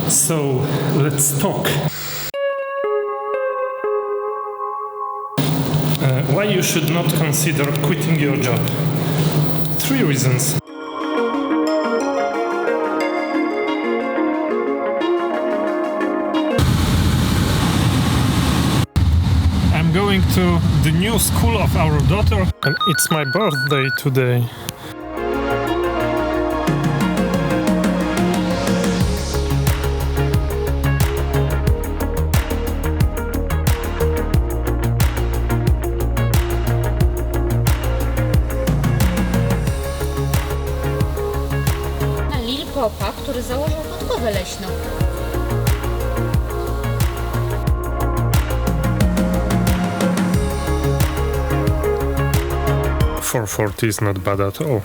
So let's talk. Why you should not consider quitting your job? 3 reasons. I'm going to the new school of our daughter, and it's my birthday today. Lil Popa, który założył podkowę leśną. .440 is not bad at all.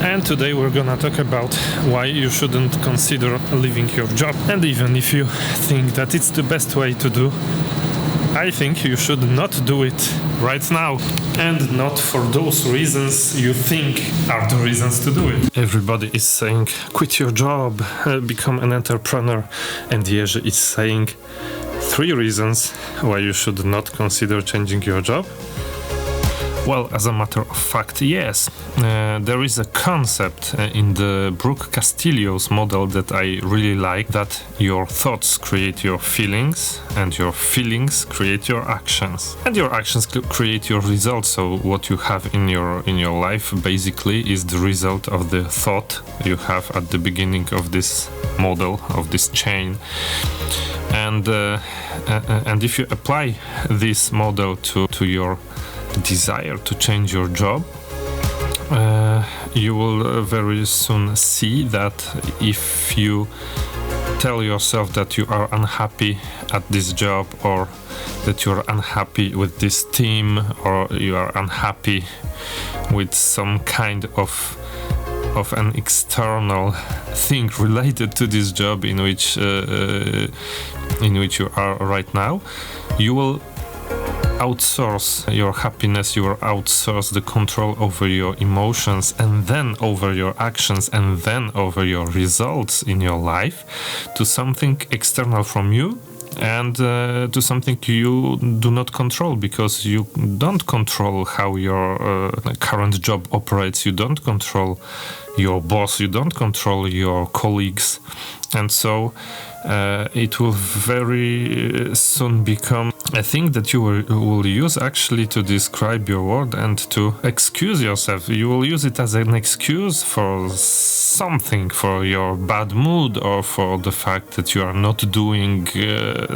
And today we're gonna talk about why you shouldn't consider leaving your job. And even if you think that it's the best way to do, I think you should not do it right now. And not for those reasons you think are the reasons to do it. Everybody is saying, quit your job, become an entrepreneur. And Jerzy is saying 3 reasons why you should not consider changing your job. Well, as a matter of fact, yes. There is a concept in the Brooke Castillo's model that I really like, that your thoughts create your feelings, and your feelings create your actions. And your actions create your results, so what you have in your life basically is the result of the thought you have at the beginning of this model, of this chain. And if you apply this model to your desire to change your job, you will very soon see that if you tell yourself that you are unhappy at this job, or that you are unhappy with this team, or you are unhappy with some kind of an external thing related to this job in which you are right now, you will outsource your happiness, you will outsource the control over your emotions, and then over your actions, and then over your results in your life to something external from you, and to something you do not control, because you don't control how your current job operates, you don't control your boss, you don't control your colleagues, and so it will very soon become a thing that you will use actually to describe your world and to excuse yourself. You will use it as an excuse for something, for your bad mood, or for the fact that you are not doing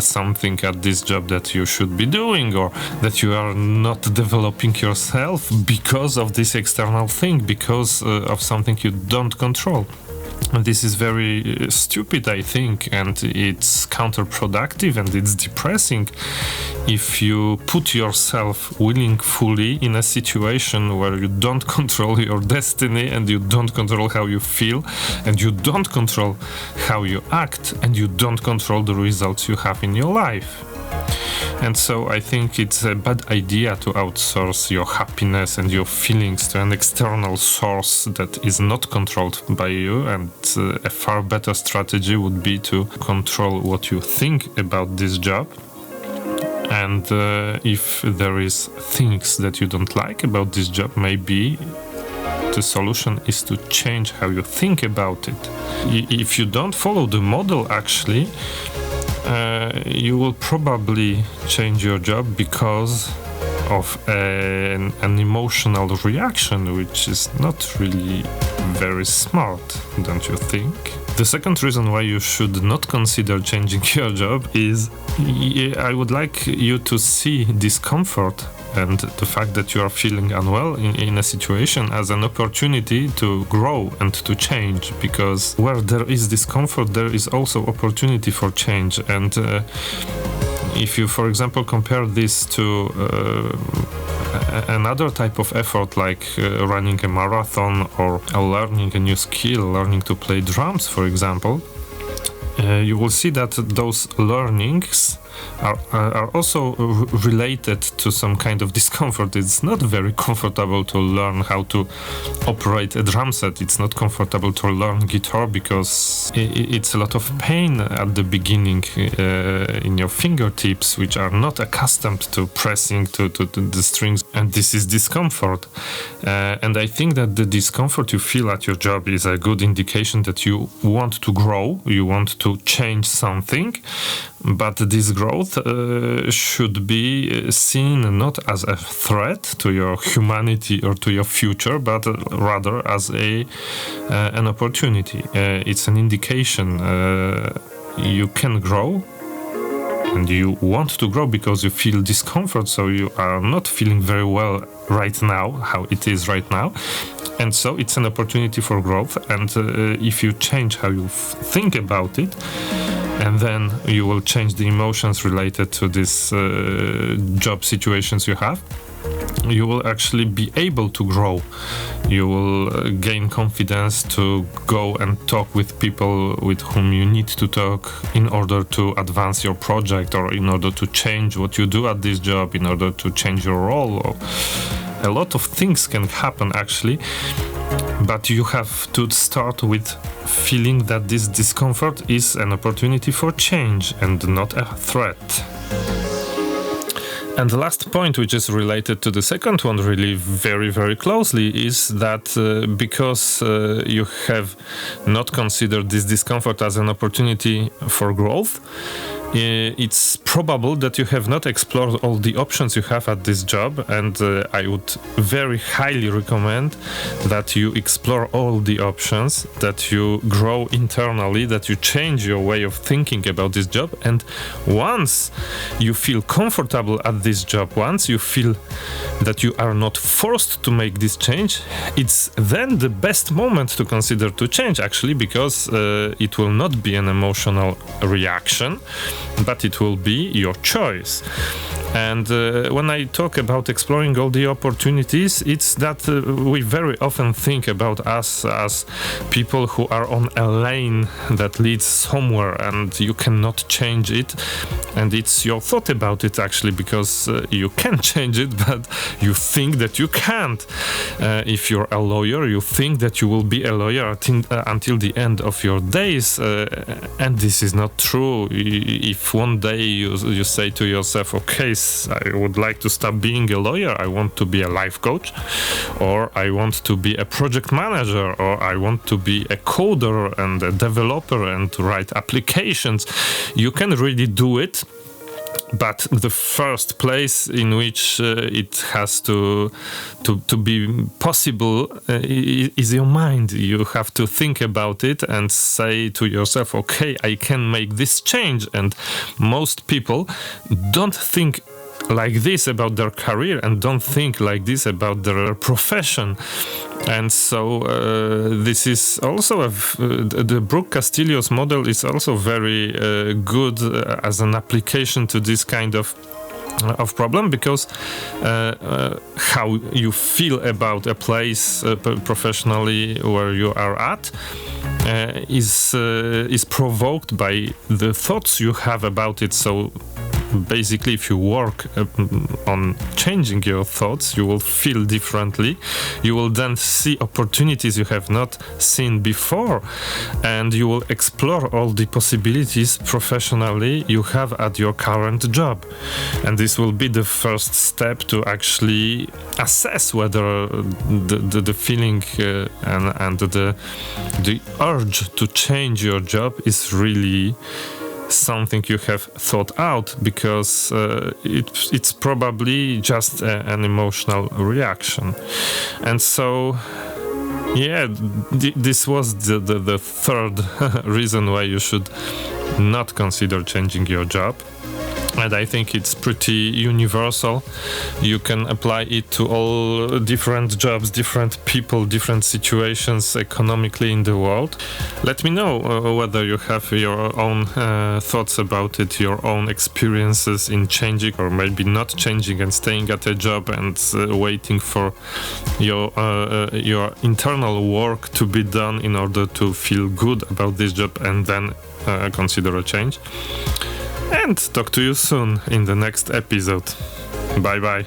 something at this job that you should be doing, or that you are not developing yourself because of this external thing, because of something you don't control. And this is very stupid, I think, and it's counterproductive, and it's depressing if you put yourself willingly in a situation where you don't control your destiny, and you don't control how you feel, and you don't control how you act, and you don't control the results you have in your life. And so I think it's a bad idea to outsource your happiness and your feelings to an external source that is not controlled by you, and a far better strategy would be to control what you think about this job. And if there is things that you don't like about this job, maybe the solution is to change how you think about it. If you don't follow the model, actually, you will probably change your job because of an emotional reaction, which is not really very smart, don't you think? The second reason why you should not consider changing your job is I would like you to see discomfort and the fact that you are feeling unwell in a situation as an opportunity to grow and to change, because where there is discomfort, there is also opportunity for change. And if you, for example, compare this to another type of effort, like running a marathon or learning a new skill, learning to play drums, for example, you will see that those learnings are also related to some kind of discomfort. It's not very comfortable to learn how to operate a drum set. It's not comfortable to learn guitar because it's a lot of pain at the beginning in your fingertips, which are not accustomed to pressing to the strings, and this is discomfort. And I think that the discomfort you feel at your job is a good indication that you want to grow, you want to change something, but this growth should be seen not as a threat to your humanity or to your future, but rather as an opportunity. It's an indication you can grow, and you want to grow because you feel discomfort, so you are not feeling very well right now, how it is right now. And so it's an opportunity for growth, and if you change how you think about it, and then you will change the emotions related to these job situations you have, you will actually be able to grow. You will gain confidence to go and talk with people with whom you need to talk in order to advance your project, or in order to change what you do at this job, in order to change your role. A lot of things can happen actually, but you have to start with feeling that this discomfort is an opportunity for change and not a threat. And the last point, which is related to the second one really very, very closely, is that because you have not considered this discomfort as an opportunity for growth, it's probable that you have not explored all the options you have at this job, and I would very highly recommend that you explore all the options, that you grow internally, that you change your way of thinking about this job. And once you feel comfortable at this job, once you feel that you are not forced to make this change, it's then the best moment to consider to change, actually, because it will not be an emotional reaction, but it will be your choice. And when I talk about exploring all the opportunities, it's that we very often think about us as people who are on a lane that leads somewhere and you cannot change it. And it's your thought about it, actually, because you can change it, but you think that you can't. If you're a lawyer, you think that you will be a lawyer until the end of your days, and this is not true. If one day you say to yourself, okay, I would like to stop being a lawyer, I want to be a life coach, or I want to be a project manager, or I want to be a coder and a developer and to write applications, you can really do it. But the first place in which it has to be possible is your mind. You have to think about it and say to yourself, okay, I can make this change. And most people don't think like this about their career and don't think like this about their profession. And so this is also the Brooke Castillo's model is also very good as an application to this kind of problem, because how you feel about a place professionally where you are at is provoked by the thoughts you have about it. So basically, if you work on changing your thoughts, you will feel differently. You will then see opportunities you have not seen before, and you will explore all the possibilities professionally you have at your current job. And this will be the first step to actually assess whether the feeling and the urge to change your job is really something you have thought out, because it's probably just an emotional reaction. And so this was the third reason why you should not consider changing your job. And I think it's pretty universal. You can apply it to all different jobs, different people, different situations economically in the world. Let me know whether you have your own thoughts about it, your own experiences in changing or maybe not changing and staying at a job and waiting for your internal work to be done in order to feel good about this job and then consider a change. And talk to you soon in the next episode. Bye bye.